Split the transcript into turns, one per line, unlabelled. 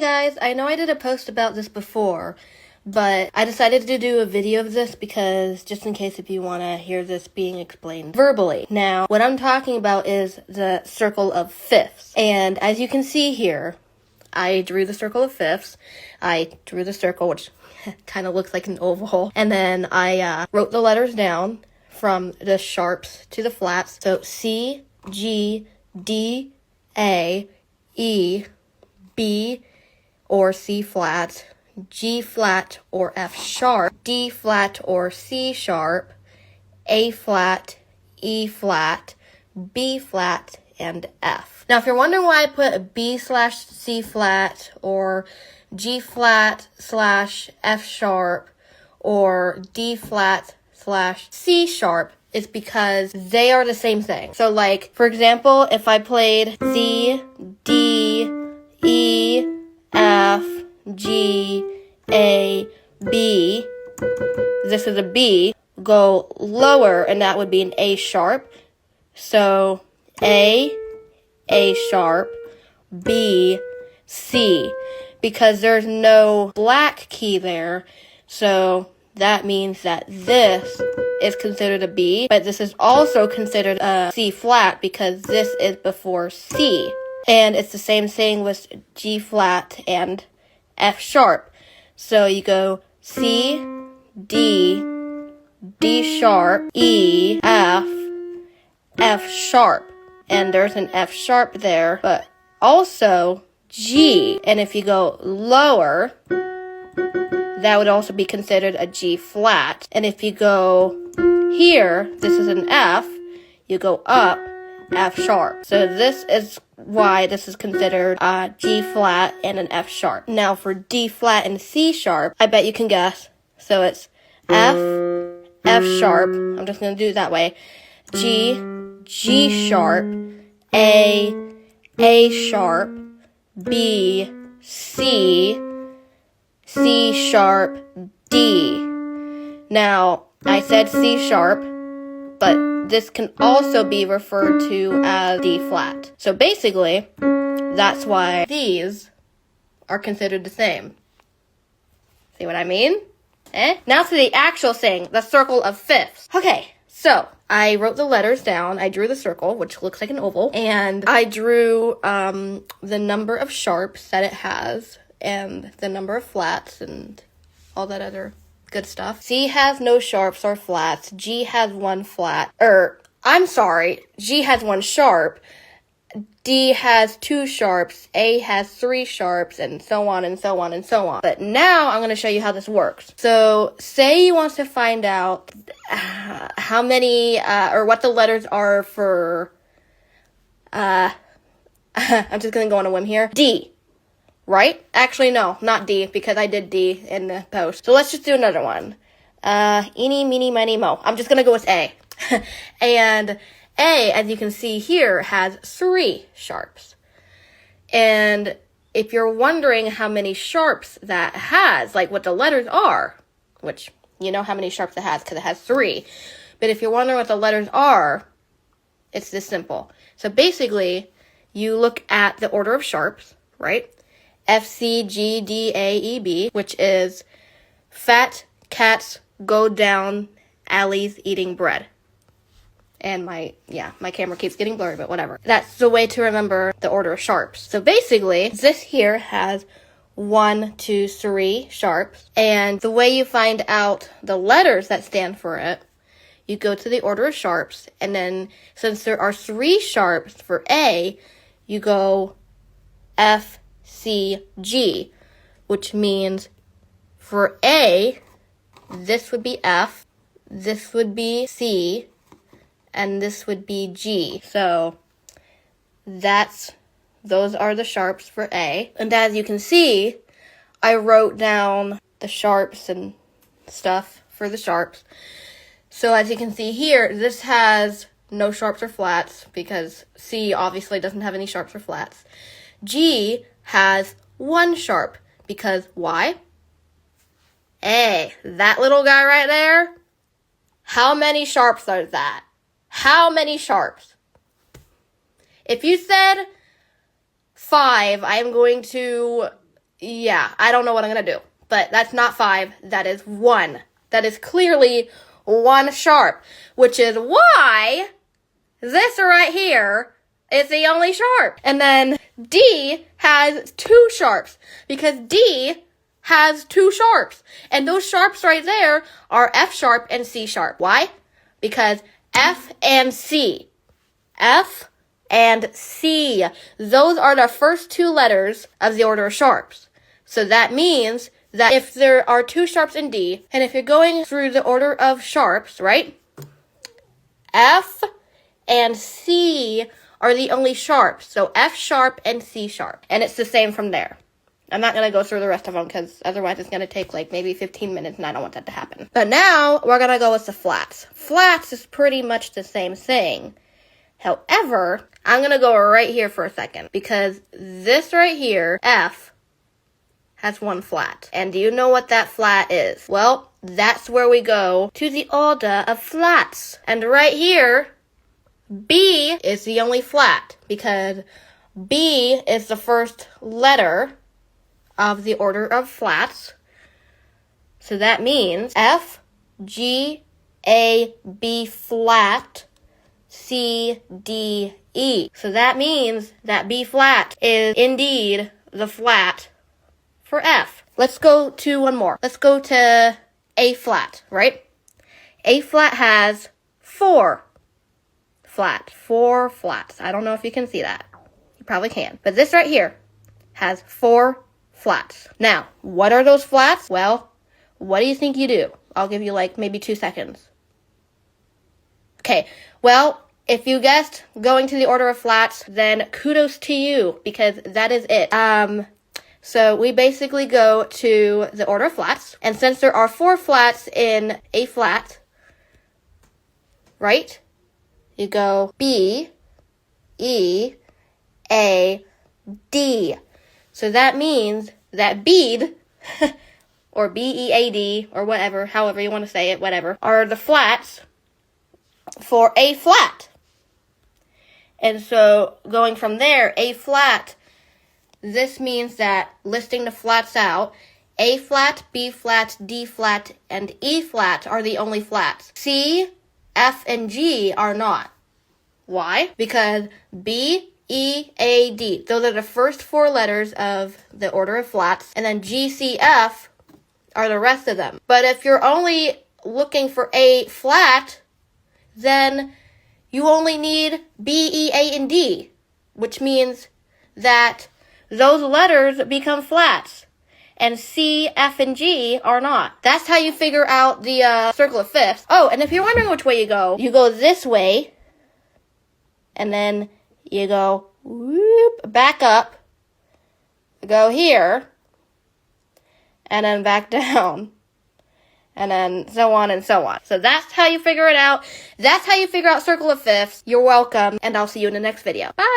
Guys, I know I did a post about this before, but I decided to do a video of this because just in case if you want to hear this being explained verbally. Now, what I'm talking about is the circle of fifths. And as you can see here, I drew the circle of fifths. I drew the circle, which kind of looks like an oval. And then I wrote the letters down from the sharps to the flats. So C, G, D, A, E, B, or C flat, G flat or F sharp, D flat or C sharp, A flat, E flat, B flat, and F. Now, if you're wondering why I put B/C flat or G flat / F sharp or D flat / C sharp, it's because they are the same thing. So like, for example, if I played C, D, E, F, G, A, B, this is a B, go lower, and that would be an A sharp. So A sharp, B, C, because there's no black key there, so that means that this is considered a B, but this is also considered a C flat because this is before C. And it's the same thing with G flat and F sharp. So you go C, D, D sharp, E, F, F sharp. And there's an F sharp there, but also G. And if you go lower, that would also be considered a G flat. And if you go here, this is an F, you go up, F sharp. So this is why this is considered a G flat and an F sharp. Now for D flat and C sharp, I bet you can guess. So it's F, F sharp, I'm just going to do it that way, G, G sharp, A sharp, B, C, C sharp, D. Now, I said C sharp, but this can also be referred to as D flat. So basically, that's why these are considered the same. See what I mean? Now to the actual thing, the circle of fifths. Okay, so I wrote the letters down. I drew the circle, which looks like an oval, and I drew the number of sharps that it has and the number of flats and all that other good stuff. C has no sharps or flats. G has one flat. G has one sharp. D has two sharps. A has three sharps, and so on and so on and so on. But now I'm going to show you how this works. So say you want to find out how many, or what the letters are for, I'm just going to go on a whim here. D. Right? Actually, no, not D, because I did D in the post. So let's just do another one. Eeny, meeny, miny, mo. I'm just gonna go with A. And A, as you can see here, has 3 sharps. And if you're wondering how many sharps that has, like what the letters are, which you know how many sharps it has because it has 3. But if you're wondering what the letters are, it's this simple. So basically, you look at the order of sharps, right? F, C, G, D, A, E, B, which is fat cats go down alleys eating bread. And my camera keeps getting blurry, but whatever. That's the way to remember the order of sharps. So basically, this here has 1, 2, 3 sharps. And the way you find out the letters that stand for it, you go to the order of sharps. And then since there are 3 sharps for A, you go F, C, G, which means for A, this would be F, this would be C, and this would be G. So those are the sharps for A. And as you can see, I wrote down the sharps and stuff for the sharps. So as you can see here, this has no sharps or flats because C obviously doesn't have any sharps or flats. G has 1 sharp because why? A, that little guy right there, how many sharps are that? How many sharps? If you said 5, I'm going to yeah, I don't know what I'm gonna do. But that's not 5, that is 1. That is clearly 1 sharp, which is why this right here is the only sharp. And then D has 2 sharps, because D has 2 sharps. And those sharps right there are F sharp and C sharp. Why? Because F and C. F and C. Those are the first 2 letters of the order of sharps. So that means that if there are 2 sharps in D, and if you're going through the order of sharps, right? F and C are the only sharps. So F sharp and C sharp. And it's the same from there. I'm not going to go through the rest of them because otherwise it's going to take like maybe 15 minutes and I don't want that to happen. But now we're going to go with the flats. Flats is pretty much the same thing. However, I'm going to go right here for a second because this right here, F, has 1 flat. And do you know what that flat is? Well, that's where we go to the order of flats. And right here, B is the only flat because B is the first letter of the order of flats. So that means F, G, A, B flat, C, D, E. So that means that B flat is indeed the flat for F. Let's go to one more. Let's go to A flat, right? A flat has 4 flats. 4 flats. I don't know if you can see that. You probably can. But this right here has 4 flats. Now, what are those flats? Well, what do you think you do? I'll give you like maybe 2 seconds. Okay, well, if you guessed going to the order of flats, then kudos to you because that is it. So we basically go to the order of flats, and since there are 4 flats in A flat, right? You go B, E, A, D. So that means that bead, or B-E-A-D, or whatever, however you want to say it, whatever, are the flats for A flat. And so going from there, A flat, this means that listing the flats out, A flat, B flat, D flat, and E flat are the only flats. C, F, and G are not. Why? Because B, E, A, D, those are the first 4 letters of the order of flats, and then G, C, F are the rest of them. But if you're only looking for A flat, then you only need B, E, A, and D, which means that those letters become flats, and C, F, and G are not. That's how you figure out the circle of fifths. Oh, and if you're wondering which way you go this way, and then you go whoop, back up, go here, and then back down, and then so on and so on. So that's how you figure it out. That's how you figure out circle of fifths. You're welcome, and I'll see you in the next video. Bye!